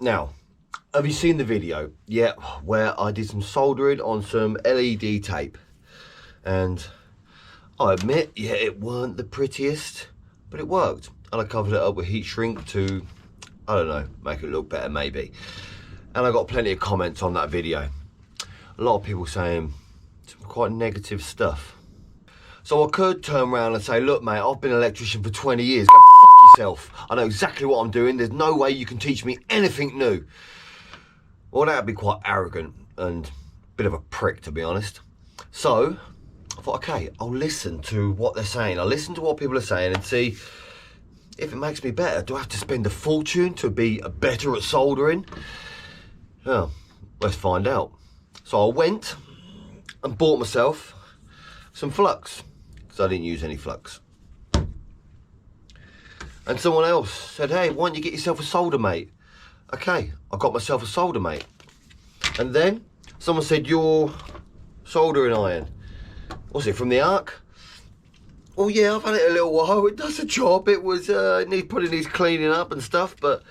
Now, have you seen the video? Yeah, where I did some soldering on some LED tape. And I admit, yeah, it weren't the prettiest, but it worked. And I covered it up with heat shrink to, I don't know, make it look better maybe. And I got plenty of comments on that video. A lot of people saying some quite negative stuff. So I could turn around and say, look mate, I've been an electrician for 20 years, go f yourself. I know exactly what I'm doing, there's no way you can teach me anything new. Well, that'd be quite arrogant and a bit of a prick, to be honest. So I thought, okay, I'll listen to what they're saying. I'll listen to what people are saying and see if it makes me better. Do I have to spend a fortune to be better at soldering? Well, let's find out. So I went and bought myself some flux, because I didn't use any flux. And someone else said, hey, why don't you get yourself a solder mate? Okay, I got myself a solder mate. And then someone said, your soldering iron, what's it, from the Arc? Oh yeah, I've had it a little while, it does a job. It was, probably needs cleaning up and stuff, but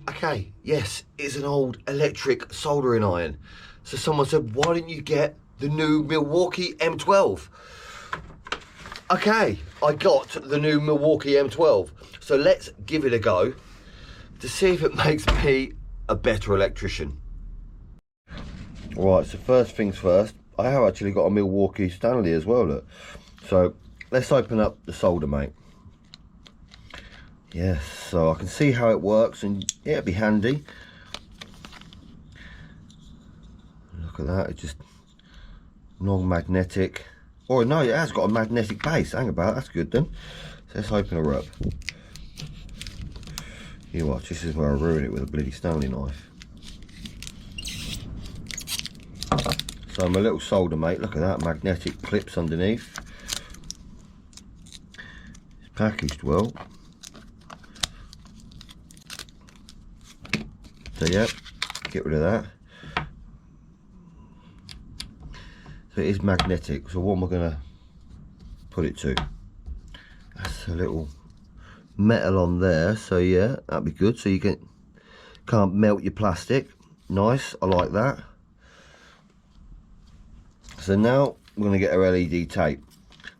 okay, yes, it's an old electric soldering iron. So someone said, why didn't you get the new Milwaukee M12? Okay, I got the new Milwaukee M12. So let's give it a go to see if it makes me a better electrician. Right, so first things first, I have actually got a Milwaukee Stanley as well, look. So let's open up the solder mate. Yes, so I can see how it works, and yeah, it'd be handy. Look at that, it's just non-magnetic. Oh no, it has got a magnetic base. Hang about, that's good then. So let's open her up. You watch, this is where I ruin it with a bloody Stanley knife. So my little solder mate, look at that, magnetic clips underneath. It's packaged well. So yeah, get rid of that. So it is magnetic, so what am I gonna put it to? That's a little metal on there, so yeah, that'd be good, so you can't melt your plastic. Nice, I like that. So now we're going to get our LED tape.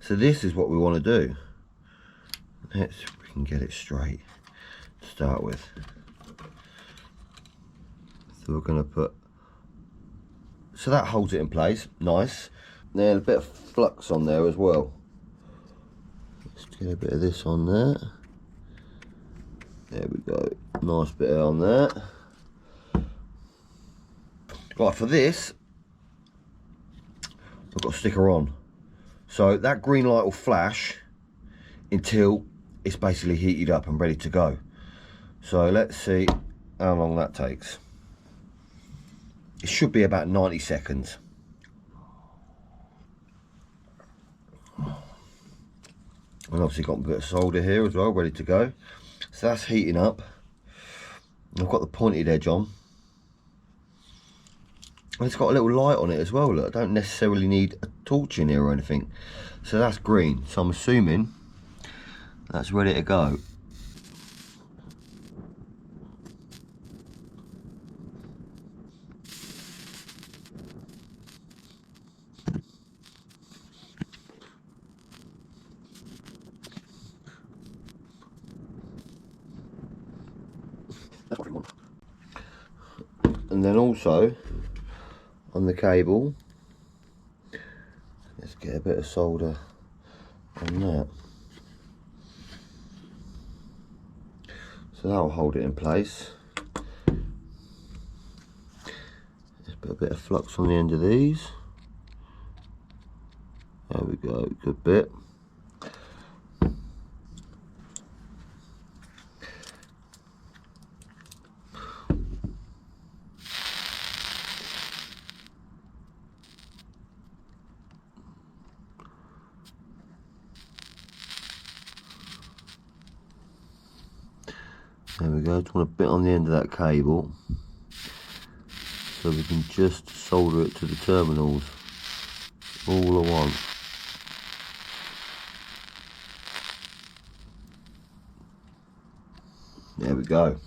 So this is what we want to do. Let's see if we can get it straight to start with. So we're going to put, so that holds it in place, nice. Then a bit of flux on there as well. Let's get a bit of this on there. There we go, nice bit on there. Right, for this, I've got a sticker on. So that green light will flash until it's basically heated up and ready to go. So let's see how long that takes. It should be about 90 seconds. And obviously got a bit of solder here as well, ready to go. So that's heating up. I've got the pointed edge on. And it's got a little light on it as well, look. I don't necessarily need a torch in here or anything. So that's green, so I'm assuming that's ready to go. And then also on the cable, let's get a bit of solder on that. So that will hold it in place. Just put a bit of flux on the end of these. There we go, good bit. There we go, just want a bit on the end of that cable so we can just solder it to the terminals all at once. There we go.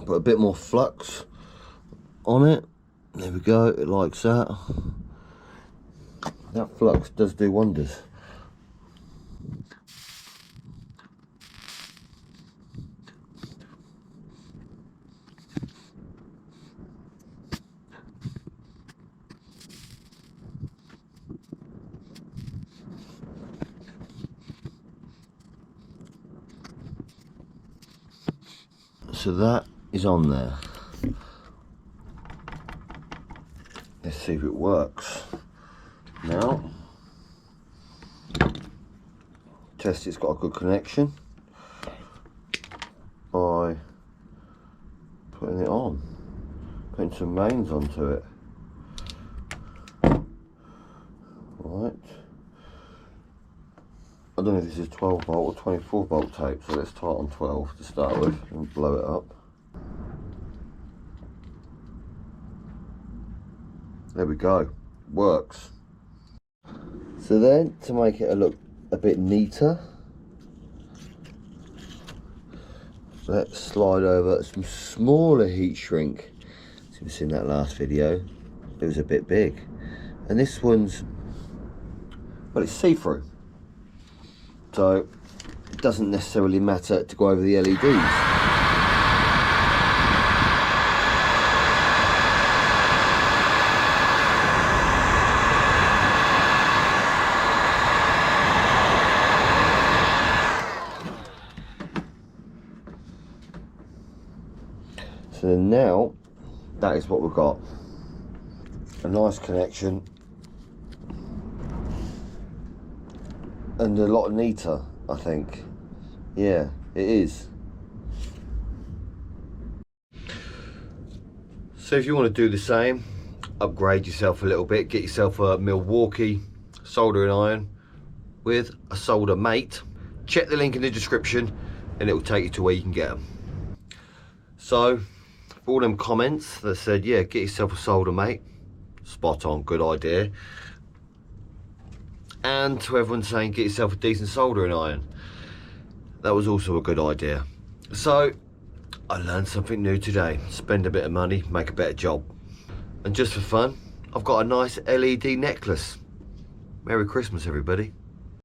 put a bit more flux on it. There we go, it likes that. That flux does do wonders. So that is on there. Let's see if it works. Now, test it's got a good connection by putting it on, putting some mains onto it. Right. I don't know if this is 12 volt or 24 volt tape, so let's start on 12 to start with and blow it up. There we go, works. So then, to make it look a bit neater, let's slide over some smaller heat shrink. So you've seen that last video, it was a bit big. And this one's, well, it's see-through. So it doesn't necessarily matter to go over the LEDs. So now, that is what we've got. A nice connection. And a lot neater, I think. Yeah, it is. So if you want to do the same, upgrade yourself a little bit, get yourself a Milwaukee soldering iron with a solder mate. Check the link in the description and it will take you to where you can get them. So, for all them comments that said, yeah, get yourself a solder mate, spot on, good idea. And to everyone saying get yourself a decent soldering iron, that was also a good idea. So I learned something new today. Spend a bit of money, make a better job. And just for fun, I've got a nice LED necklace. Merry Christmas, everybody.